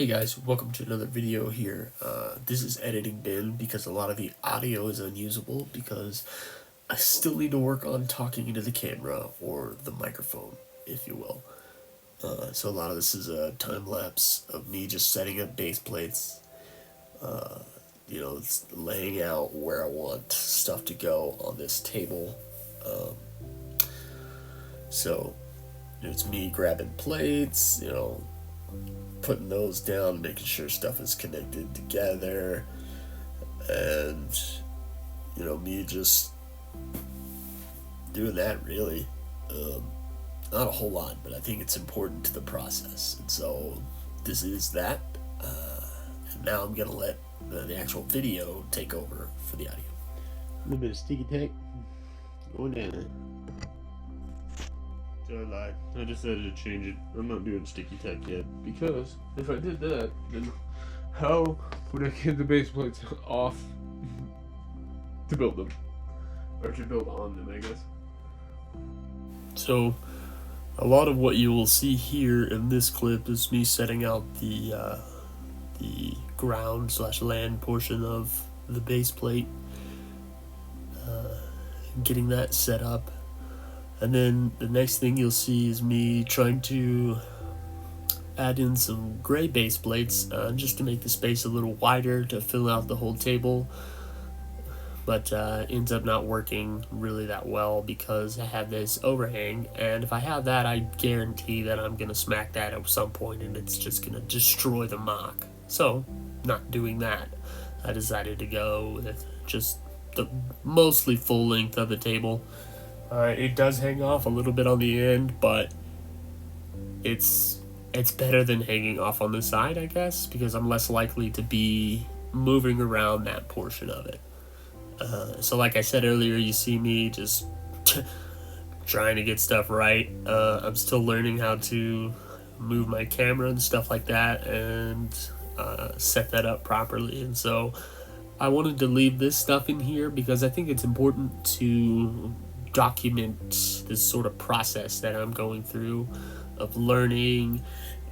Hey guys, welcome to another video here. This is editing bin because a lot of the audio is unusable because I still need to work on talking into the camera or the microphone, if you will. So a lot of this is a time lapse of me just setting up base plates, it's laying out where I want stuff to go on this table. So it's me grabbing plates, putting those down, making sure stuff is connected together, and me just doing that really. Not a whole lot, but I think it's important to the process, and so this is that. And now I'm gonna let the actual video take over for the audio. A little bit of sticky tape going down. I lied. I decided to change it. I'm not doing sticky tack yet because if I did that, then how would I get the base plates off to build them? Or to build on them, I guess. So, a lot of what you will see here in this clip is me setting out the ground/land portion of the base plate, getting that set up. And then the next thing you'll see is me trying to add in some gray base plates just to make the space a little wider to fill out the whole table. But ends up not working really that well because I have this overhang. And if I have that, I guarantee that I'm going to smack that at some point and it's just going to destroy the MOC. So, not doing that. I decided to go with just the mostly full length of the table. It does hang off a little bit on the end, but it's better than hanging off on the side, I guess, because I'm less likely to be moving around that portion of it. So like I said earlier, you see me just trying to get stuff right. I'm still learning how to move my camera and stuff like that and set that up properly. And so I wanted to leave this stuff in here because I think it's important to document this sort of process that I'm going through of learning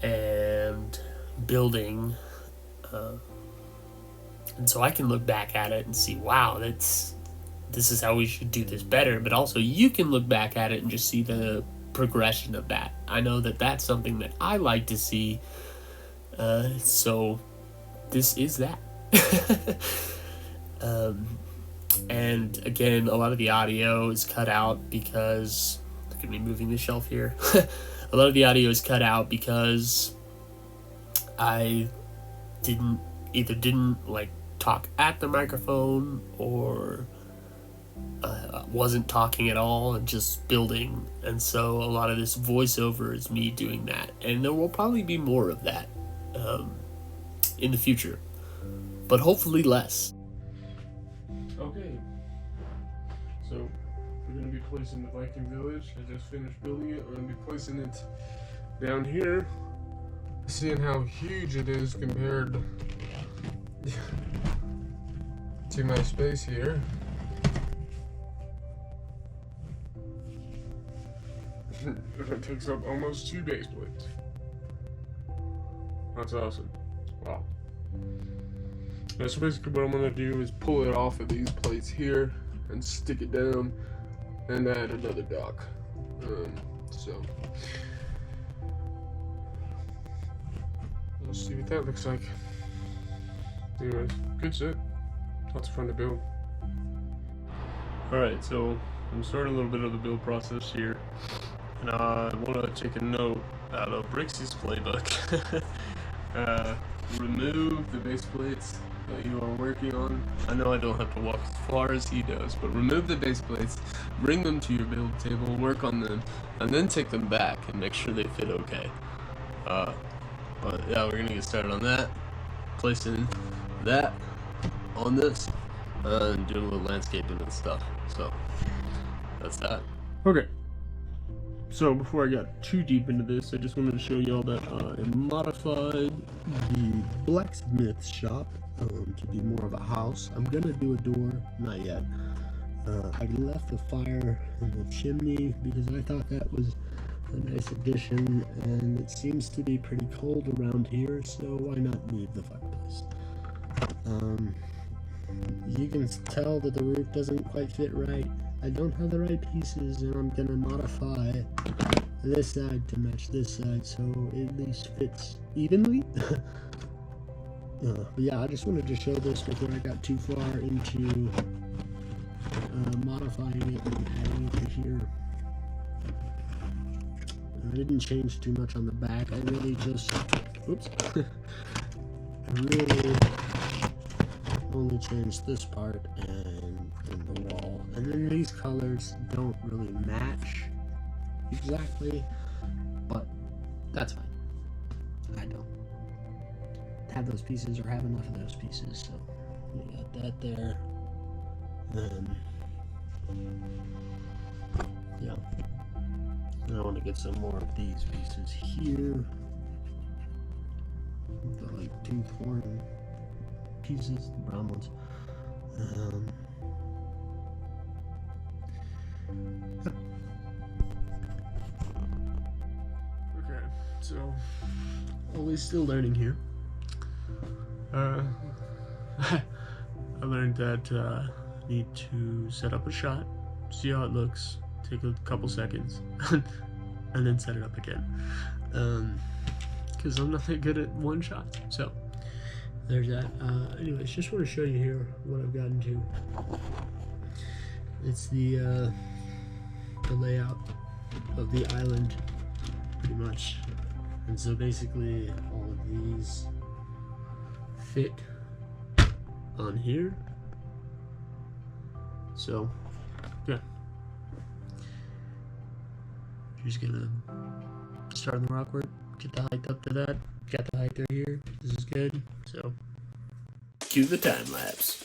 and building, and so I can look back at it and see, wow, this is how we should do this better. But also you can look back at it and just see the progression of that. I know that that's something that I like to see, so this is that. And again, a lot of the audio is cut out because, look at me moving the shelf here. A lot of the audio is cut out because I didn't like talk at the microphone or wasn't talking at all and just building. And so a lot of this voiceover is me doing that. And there will probably be more of that in the future, but hopefully less. Okay, so we're going to be placing the Viking village. I just finished building it. We're going to be placing it down here, seeing how huge it is compared to my space here. It takes up almost 2 base plates. That's awesome. Wow. So basically what I'm going to do is pull it off of these plates here and stick it down and add another dock. So let's see what that looks like. Anyways, good set. Lots of fun to build. Alright, so I'm starting a little bit of the build process here. And I want to take a note out of Brixie's playbook. Remove the base plates that you are working on. I know I don't have to walk as far as he does, but remove the base plates, bring them to your build table, work on them, and then take them back and make sure they fit okay. But yeah, we're gonna get started on that, placing that on this, and doing a little landscaping and stuff. So that's that. Okay. So before I got too deep into this, I just wanted to show y'all that I modified the Blacksmith shop to be more of a house. I'm gonna do a door, not yet. I left the fire in the chimney because I thought that was a nice addition, and it seems to be pretty cold around here, so why not leave the fireplace? You can tell that the roof doesn't quite fit right. I don't have the right pieces, and I'm gonna modify this side to match this side so it at least fits evenly. But yeah, I just wanted to show this before I got too far into modifying it and adding it to here. I didn't change too much on the back. I really just, oops, I really only changed this part and the wall. And then these colors don't really match exactly, but that's fine. I don't have those pieces or have enough of those pieces, so we got that there. Yeah. And I want to get some more of these pieces here. The like tooth horn pieces, the brown ones. Okay, so always still learning here. I learned that I need to set up a shot, see how it looks, take a couple seconds, and then set it up again. Because I'm not that good at one shot. So there's that. Anyways, just want to show you here what I've gotten to. It's the layout of the island, pretty much. And so basically all of these fit on here. So yeah, just gonna start on the rock work, get the height up to that, got the height right here. This is good. So cue the time lapse.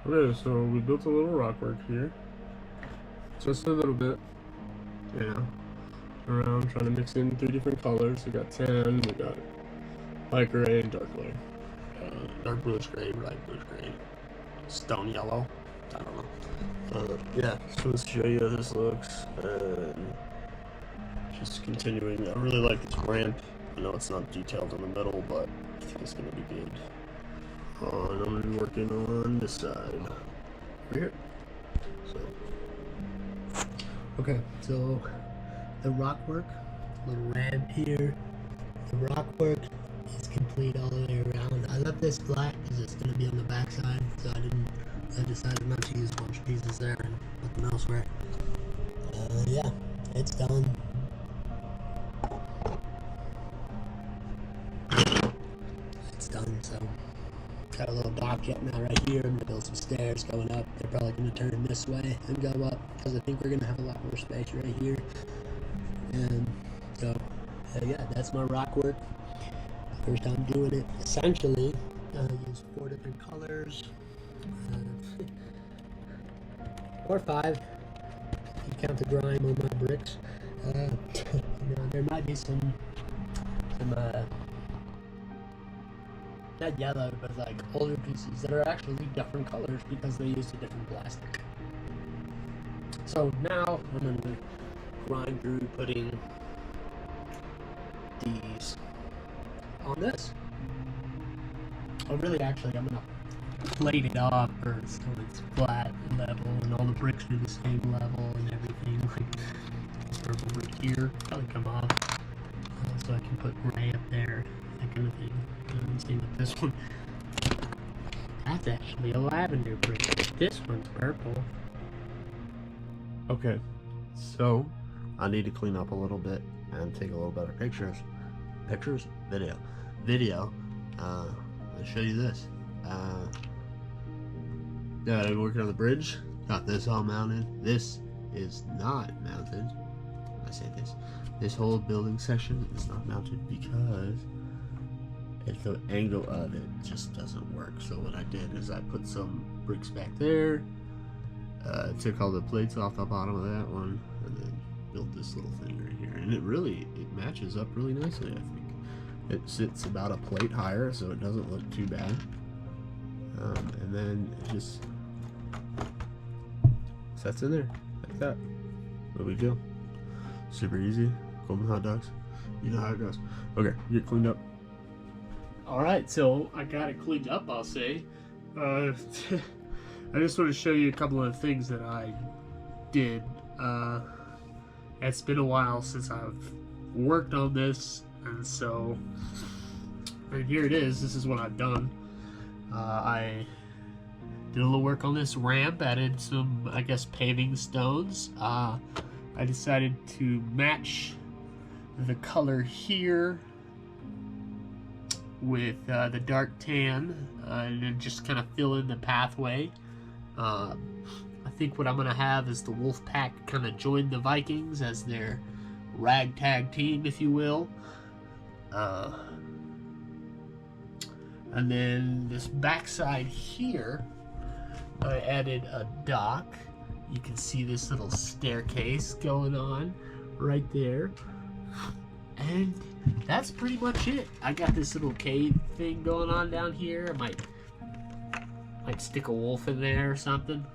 Okay, so we built a little rock work here. Just a little bit, around trying to mix in 3 different colors. We got tan, we got light gray, and dark gray. Dark bluish gray, light bluish gray, stone yellow. I don't know. Yeah, just want to show you how this looks. And just continuing. I really like this ramp. I know it's not detailed in the middle, but I think it's gonna be good. And I'm going to be working on this side over here. So, okay, so the rock work, little ramp here. The rock work is complete all the way around. I left this black because it's going to be on the back side, so I decided not to use a bunch of pieces there and put them elsewhere. Yeah, it's done. It's done, so. Got a little dock getting out right here. I'm gonna build some stairs going up. They're probably gonna turn this way and go up because I think we're gonna have a lot more space right here. And So yeah, that's my rock work. First time doing it. Essentially, I use 4 different colors, or 5 if you count the grime on my bricks. You know, there might be some not yellow, but like older pieces that are actually different colors because they used a different plastic. So now I'm gonna grind through putting these on this. Oh, really, actually, I'm gonna plate it off first so it's flat and level, and all the bricks are the same level and everything. Like this purple brick here, probably come off, so I can put gray up there, that kind of thing. Same with this one. That's actually a lavender brick. This one's purple. Okay, so I need to clean up a little bit and take a little better pictures. Video. I'll show you this. Yeah, I've been working on the bridge. Got this all mounted. This is not mounted. I say this. This whole building section is not mounted because the angle of it just doesn't work. So what I did is I put some bricks back there. Took all the plates off the bottom of that one, and then built this little thing right here. And it matches up really nicely, I think. It sits about a plate higher, so it doesn't look too bad. And then it just sets in there like that. No big deal. Super easy. Golden hot dogs. You know how it goes. Okay, get cleaned up. Alright, so I got it cleaned up, I'll say. I just want to show you a couple of things that I did. It's been a while since I've worked on this, and so and here it is. This is what I've done. I did a little work on this ramp, added some, I guess, paving stones. I decided to match the color here with the dark tan, and then just kind of fill in the pathway. I think what I'm going to have is the wolf pack kind of join the Vikings as their ragtag team, if you will. And then this backside here, I added a dock. You can see this little staircase going on right there. And that's pretty much it. I got this little cave thing going on down here. I might stick a wolf in there or something,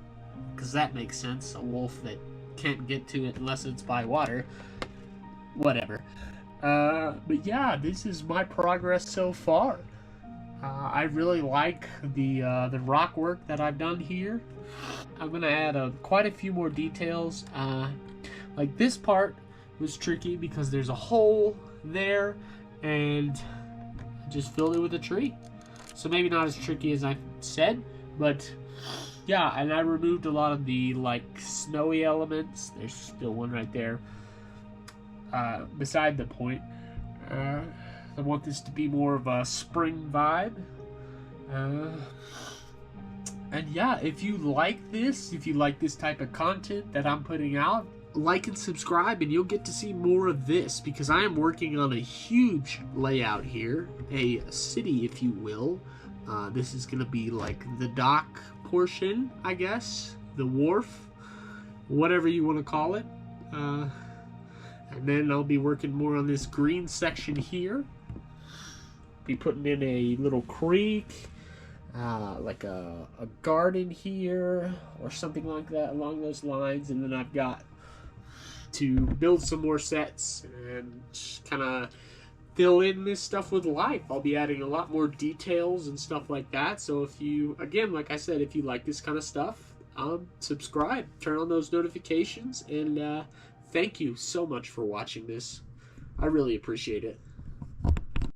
because that makes sense. A wolf that can't get to it unless it's by water. Whatever. But yeah, this is my progress so far. I really like the rock work that I've done here. I'm gonna add quite a few more details. Like this part was tricky because there's a hole there, and I just filled it with a tree. So maybe not as tricky as I said, but yeah. And I removed a lot of the like snowy elements. There's still one right there. Beside the point. I want this to be more of a spring vibe. And yeah, if you like this type of content that I'm putting out, like and subscribe, and you'll get to see more of this, because I am working on a huge layout here, a city, if you will. This is going to be like the dock portion, I guess, the wharf, whatever you want to call it. And then I'll be working more on this green section here. Be putting in a little creek, like a garden here, or something like that along those lines. And then I've got to build some more sets and kind of fill in this stuff with life. I'll be adding a lot more details and stuff like that. So if you, again, like I said, if you like this kind of stuff, subscribe, turn on those notifications, and thank you so much for watching this. I really appreciate it.